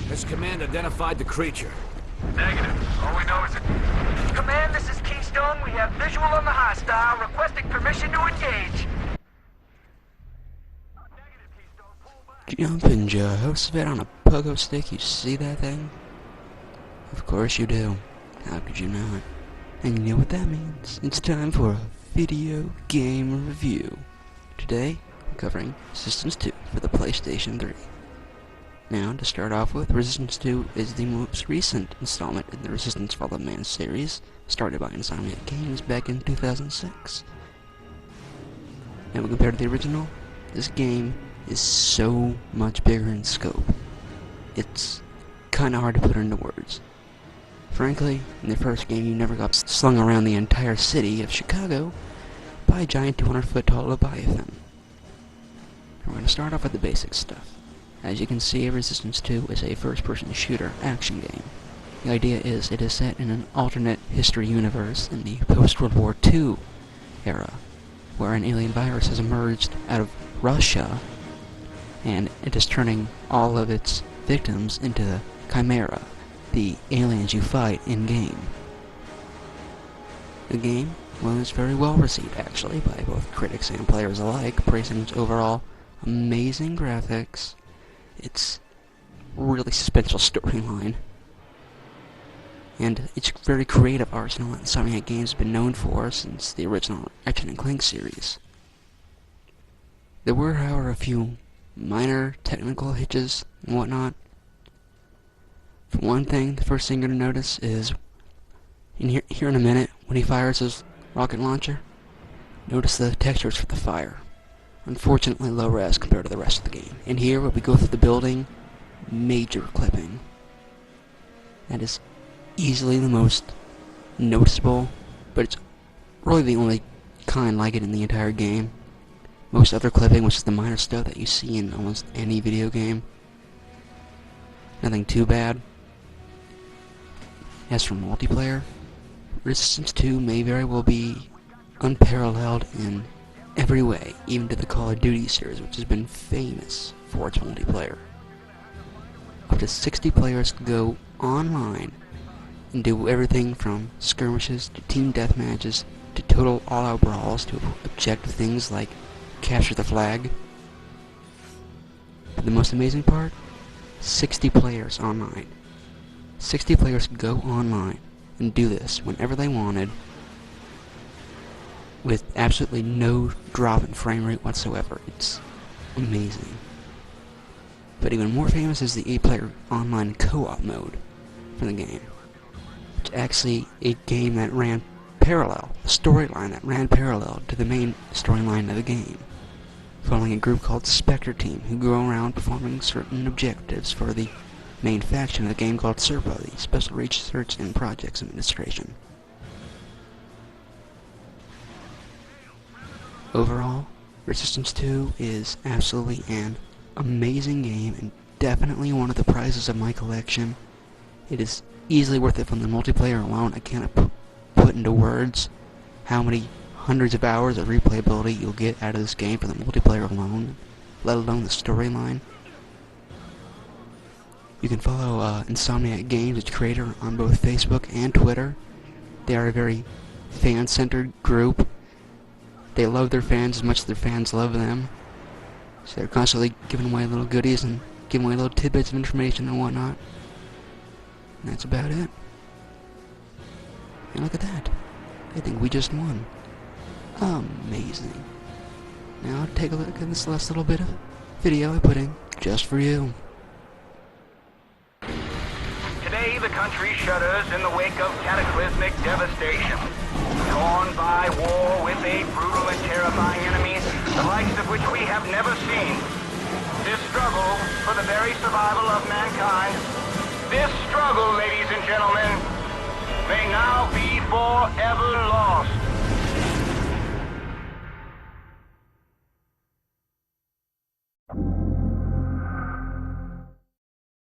Has Command identified the creature? Negative. All we know is it... Command, this is Keystone. We have visual on the hostile, requesting permission to engage. Jumpin' Joe, host of it on a pogo stick, you see that thing? Of course you do. How could you not? And you know what that means? It's time for a video game review. Today, we're covering Resistance 2 for the PlayStation 3. Now, to start off with, Resistance 2 is the most recent installment in the Resistance Fallen Man series, started by Instinctively Games back in 2006. Now, compared to the original, this game is so much bigger in scope. It's kinda hard to put into words. Frankly, in the first game you never got slung around the entire city of Chicago by a giant 200-foot tall Leviathan. We're going to start off with the basic stuff. As you can see, Resistance 2 is a first-person shooter action game. The idea is it is set in an alternate history universe in the post-World War II era, where an alien virus has emerged out of Russia, and it is turning all of its victims into the Chimera, the aliens you fight in-game. The game was very well received, actually, by both critics and players alike, praising its overall amazing graphics, its really suspenseful storyline, and its very creative arsenal that Insomniac Games has been known for since the original Ratchet & Clank series. There were, however, a few minor technical hitches and whatnot. For one thing, the first thing you're going to notice is, here in a minute, when he fires his rocket launcher, notice the textures for the fire. Unfortunately low res compared to the rest of the game. And here, when we go through the building, major clipping. That is easily the most noticeable, but it's really the only kind like it in the entire game. Most other clipping, which is the minor stuff that you see in almost any video game, nothing too bad. As for multiplayer, Resistance 2 may very well be unparalleled in every way, even to the Call of Duty series, which has been famous for its multiplayer. Up to 60 players can go online and do everything from skirmishes to team deathmatches to total all-out brawls to objective things like capture the flag. But the most amazing part? 60 players online. 60 players could go online and do this whenever they wanted with absolutely no drop in frame rate whatsoever. It's amazing. But even more famous is the 8-player online co-op mode for the game. It's actually a game that ran parallel, a storyline that ran parallel to the main storyline of the game, following a group called Spectre Team, who go around performing certain objectives for the main faction of the game called SERPA, the Special Research and Projects Administration. Overall, Resistance 2 is absolutely an amazing game and definitely one of the prizes of my collection. It is easily worth it from the multiplayer alone. I cannot put into words how many hundreds of hours of replayability you'll get out of this game for the multiplayer alone, let alone the storyline. You can follow Insomniac Games, its creator, on both Facebook and Twitter. They are a very fan-centered group. They love their fans as much as their fans love them. So they're constantly giving away little goodies and giving away little tidbits of information and whatnot. And that's about it. And look at that. I think we just won. Amazing. Now take a look at this last little bit of video I put in just for you. Today, the country shudders in the wake of cataclysmic devastation. Torn by war with a brutal and terrifying enemy, the likes of which we have never seen. This struggle for the very survival of mankind, this struggle, ladies and gentlemen, may now be forever lost.